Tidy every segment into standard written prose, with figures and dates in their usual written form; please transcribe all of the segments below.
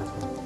aja.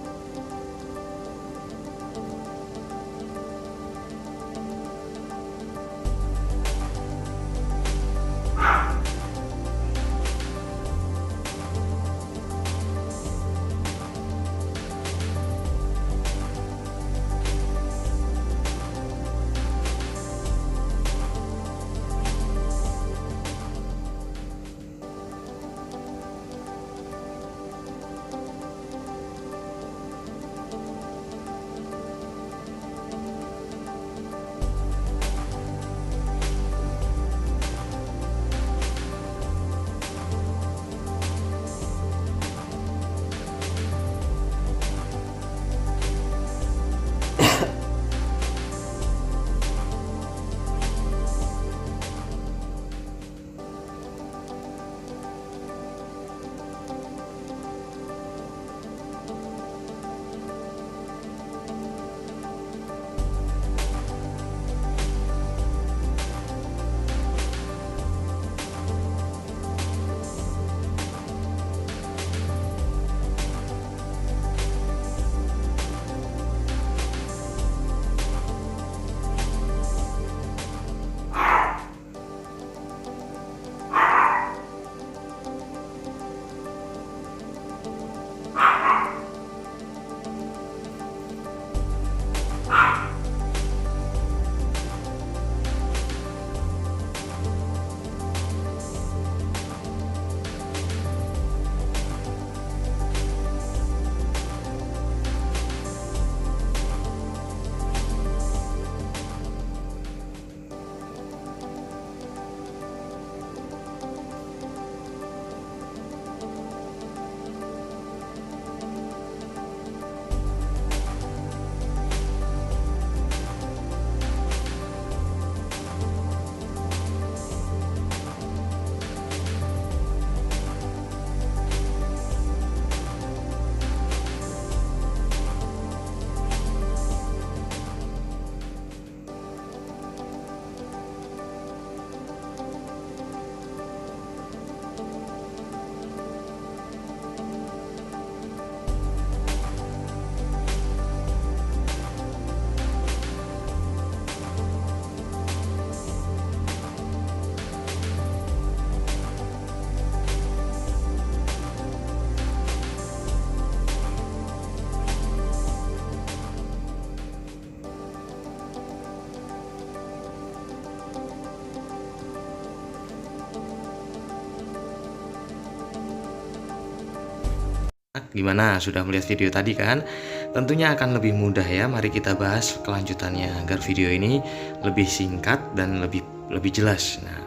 Gimana, sudah melihat video tadi kan? Tentunya akan lebih mudah ya. Mari kita bahas kelanjutannya agar video ini lebih singkat dan lebih jelas. Nah,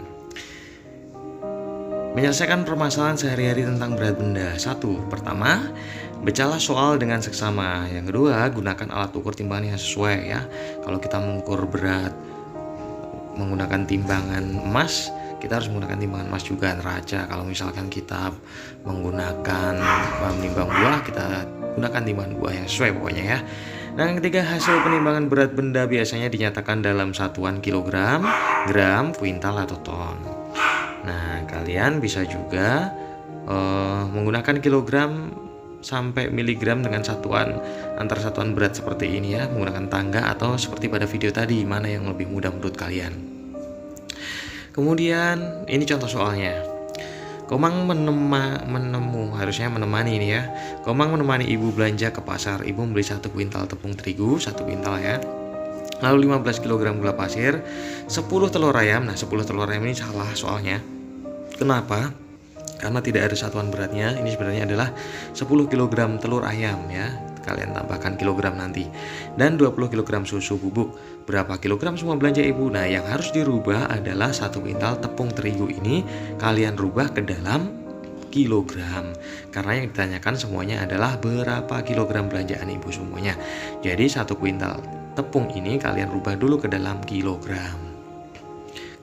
menyelesaikan permasalahan sehari-hari tentang berat benda. Satu, pertama, bacalah soal dengan seksama. Yang kedua, gunakan alat ukur timbangan yang sesuai ya. Kalau kita mengukur berat menggunakan timbangan emas, kita harus menggunakan timbangan emas juga neraca. Kalau misalkan kita menggunakan menimbang buah, kita gunakan timbangan buah yang sesuai pokoknya ya. Dan yang ketiga, hasil penimbangan berat benda biasanya dinyatakan dalam satuan kilogram, gram, kuintal, atau ton. Nah, kalian bisa juga menggunakan kilogram sampai miligram dengan satuan antar satuan berat seperti ini ya, menggunakan tangga atau seperti pada video tadi, mana yang lebih mudah menurut kalian. Kemudian ini contoh soalnya. Komang harusnya menemani ini ya. Komang menemani ibu belanja ke pasar. Ibu membeli 1 kuintal tepung terigu, 1 kuintal ya. Lalu 15 kg gula pasir, 10 telur ayam. Nah, 10 telur ayam ini salah soalnya. Kenapa? Karena tidak ada satuan beratnya. Ini sebenarnya adalah 10 kg telur ayam ya. Kalian tambahkan kilogram nanti. Dan 20 kg susu bubuk. Berapa kilogram semua belanja ibu? Nah, yang harus dirubah adalah 1 kuintal tepung terigu ini kalian rubah ke dalam kilogram. Karena yang ditanyakan semuanya adalah berapa kilogram belanjaan ibu semuanya. Jadi 1 kuintal tepung ini kalian rubah dulu ke dalam kilogram.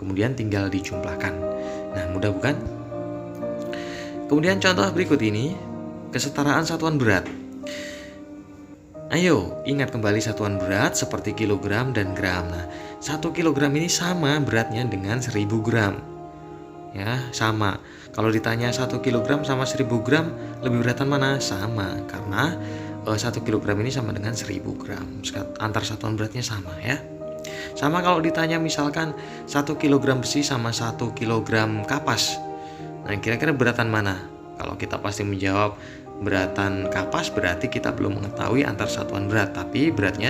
Kemudian tinggal dijumlahkan. Nah, mudah bukan? Kemudian contoh berikut ini, kesetaraan satuan berat. Ayo, ingat kembali satuan berat seperti kilogram dan gram. Nah, 1 kilogram ini sama beratnya dengan 1000 gram. Ya, sama. Kalau ditanya 1 kilogram sama 1000 gram, lebih beratan mana? Sama, karena 1 kilogram ini sama dengan 1000 gram. Antar satuan beratnya sama ya. Sama kalau ditanya misalkan 1 kilogram besi sama 1 kilogram kapas. Nah, kira-kira beratan mana? Kalau kita pasti menjawab beratan kapas, berarti kita belum mengetahui antar satuan berat, tapi beratnya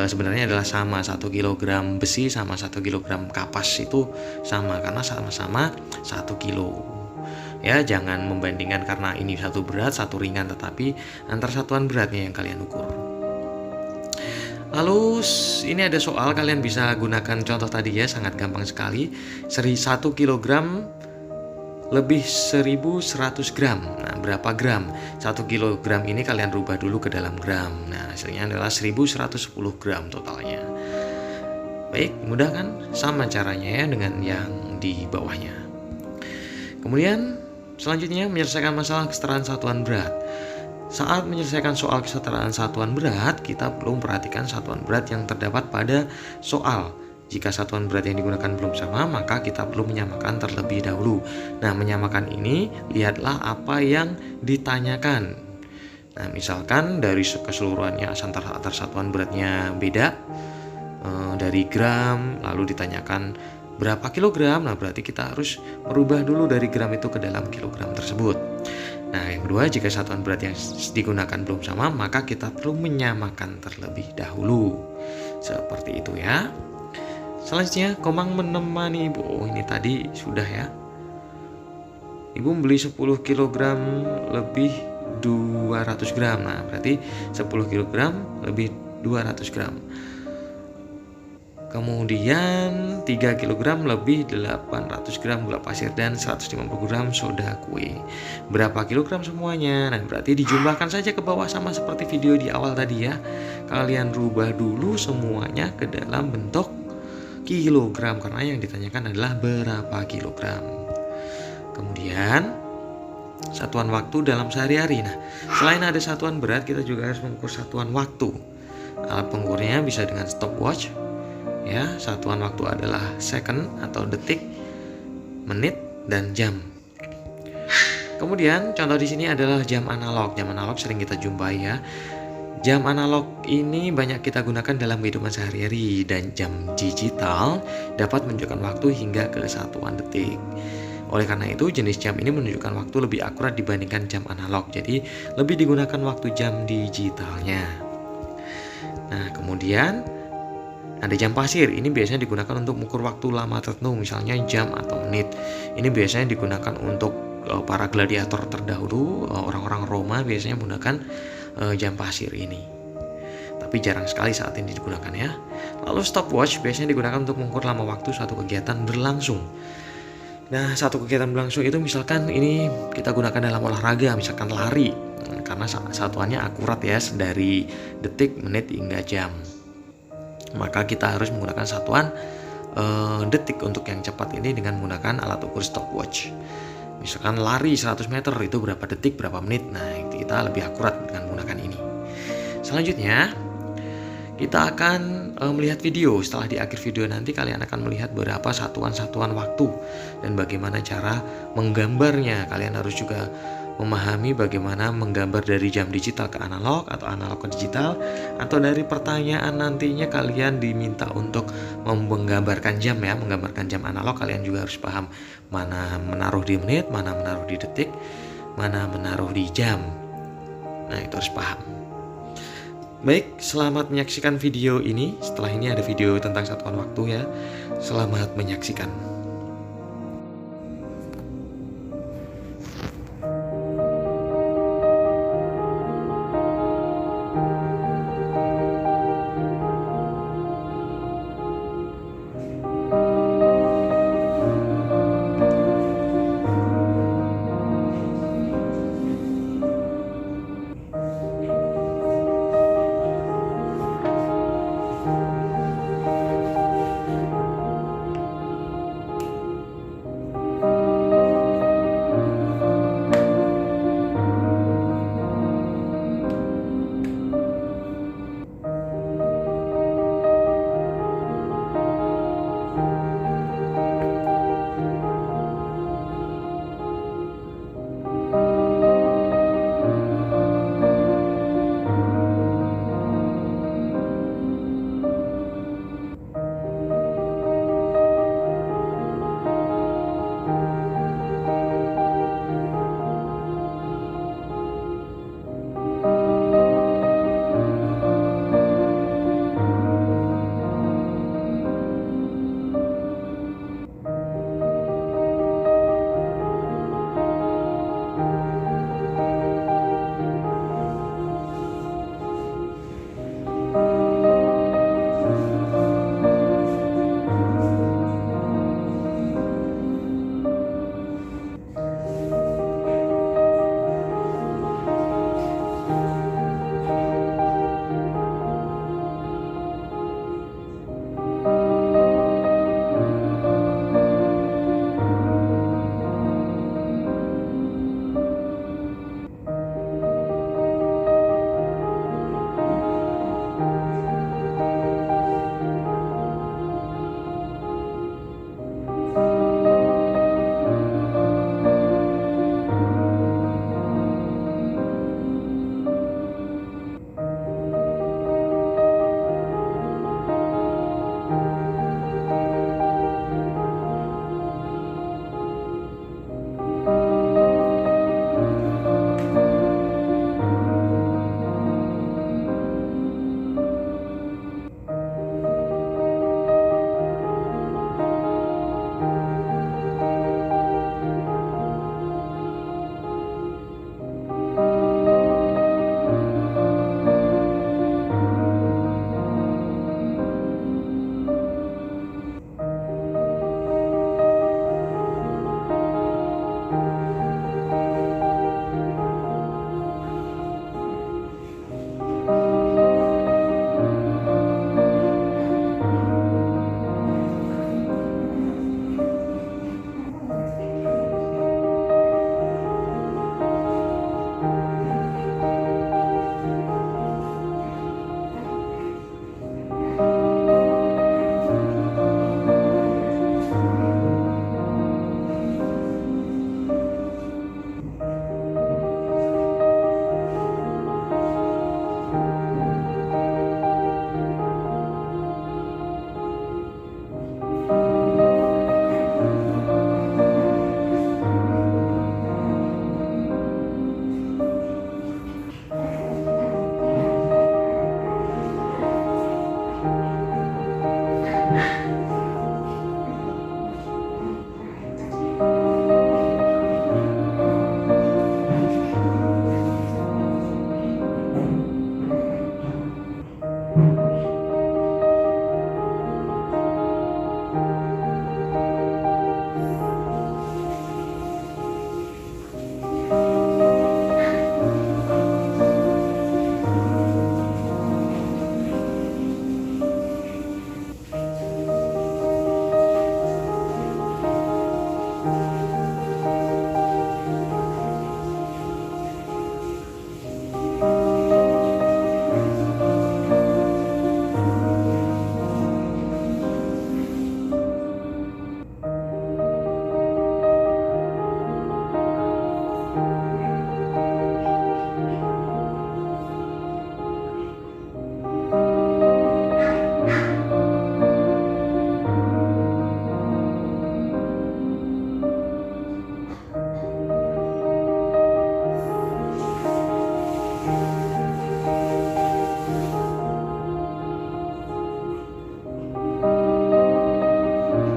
sebenarnya adalah sama. 1 kilogram besi sama 1 kilogram kapas itu sama karena sama-sama 1 kilo. Ya, jangan membandingkan karena ini satu berat, satu ringan, tetapi antar satuan beratnya yang kalian ukur. Lalu ini ada soal, kalian bisa gunakan contoh tadi ya, sangat gampang sekali. 1 kilogram lebih 1100 gram. Nah, berapa gram? 1 kilogram ini kalian rubah dulu ke dalam gram. Nah, hasilnya adalah 1110 gram totalnya. Baik, mudah kan? Sama caranya ya dengan yang di bawahnya. Kemudian selanjutnya menyelesaikan masalah kesetaraan satuan berat. Saat menyelesaikan soal kesetaraan satuan berat, kita perlu memperhatikan satuan berat yang terdapat pada soal. Jika satuan berat yang digunakan belum sama, maka kita perlu menyamakan terlebih dahulu. Nah, menyamakan ini, lihatlah apa yang ditanyakan. Nah, misalkan dari keseluruhannya antar satuan beratnya beda, dari gram, lalu ditanyakan berapa kilogram. Nah, berarti kita harus merubah dulu dari gram itu ke dalam kilogram tersebut. Nah, yang kedua, jika satuan berat yang digunakan belum sama, maka kita perlu menyamakan terlebih dahulu. Seperti itu ya. Selanjutnya, Komang menemani ibu. Oh, ini tadi sudah ya. Ibu membeli 10 kg lebih 200 gram. Nah, berarti 10 kg lebih 200 gram. Kemudian 3 kg lebih 800 gram gula pasir dan 150 gram soda kue. Berapa kilogram semuanya? Nah, berarti dijumlahkan saja ke bawah sama seperti video di awal tadi ya. Kalian rubah dulu semuanya ke dalam bentuk kilogram karena yang ditanyakan adalah berapa kilogram. Kemudian satuan waktu dalam sehari-hari. Nah, selain ada satuan berat, kita juga harus mengukur satuan waktu. Alat pengukurnya bisa dengan stopwatch. Ya, satuan waktu adalah second atau detik, menit, dan jam. Kemudian contoh di sini adalah jam analog. Jam analog sering kita jumpai ya. Jam analog ini banyak kita gunakan dalam kehidupan sehari-hari, dan jam digital dapat menunjukkan waktu hingga ke satuan detik. Oleh karena itu, jenis jam ini menunjukkan waktu lebih akurat dibandingkan jam analog. Jadi, lebih digunakan waktu jam digitalnya. Nah, kemudian ada jam pasir. Ini biasanya digunakan untuk mengukur waktu lama tertentu, misalnya jam atau menit. Ini biasanya digunakan untuk para gladiator terdahulu, orang-orang Roma biasanya menggunakan jam pasir ini. Tapi jarang sekali saat ini digunakan ya. Lalu stopwatch biasanya digunakan untuk mengukur lama waktu suatu kegiatan berlangsung. Nah, satu kegiatan berlangsung itu misalkan ini kita gunakan dalam olahraga, misalkan lari. Karena satuannya akurat ya, dari detik, menit hingga jam. Maka kita harus menggunakan satuan detik untuk yang cepat ini dengan menggunakan alat ukur stopwatch. Misalkan lari 100 meter itu berapa detik, berapa menit. Nah, kita lebih akurat dengan menggunakan ini. Selanjutnya, kita akan melihat video. Setelah di akhir video nanti kalian akan melihat beberapa satuan-satuan waktu dan bagaimana cara menggambarnya. Kalian harus juga memahami bagaimana menggambar dari jam digital ke analog atau analog ke digital, atau dari pertanyaan nantinya kalian diminta untuk menggambarkan jam ya, menggambarkan jam analog. Kalian juga harus paham mana menaruh di menit, mana menaruh di detik, mana menaruh di jam. Nah, itu harus paham. Baik, selamat menyaksikan video ini. Setelah ini ada video tentang satuan waktu ya. Selamat menyaksikan.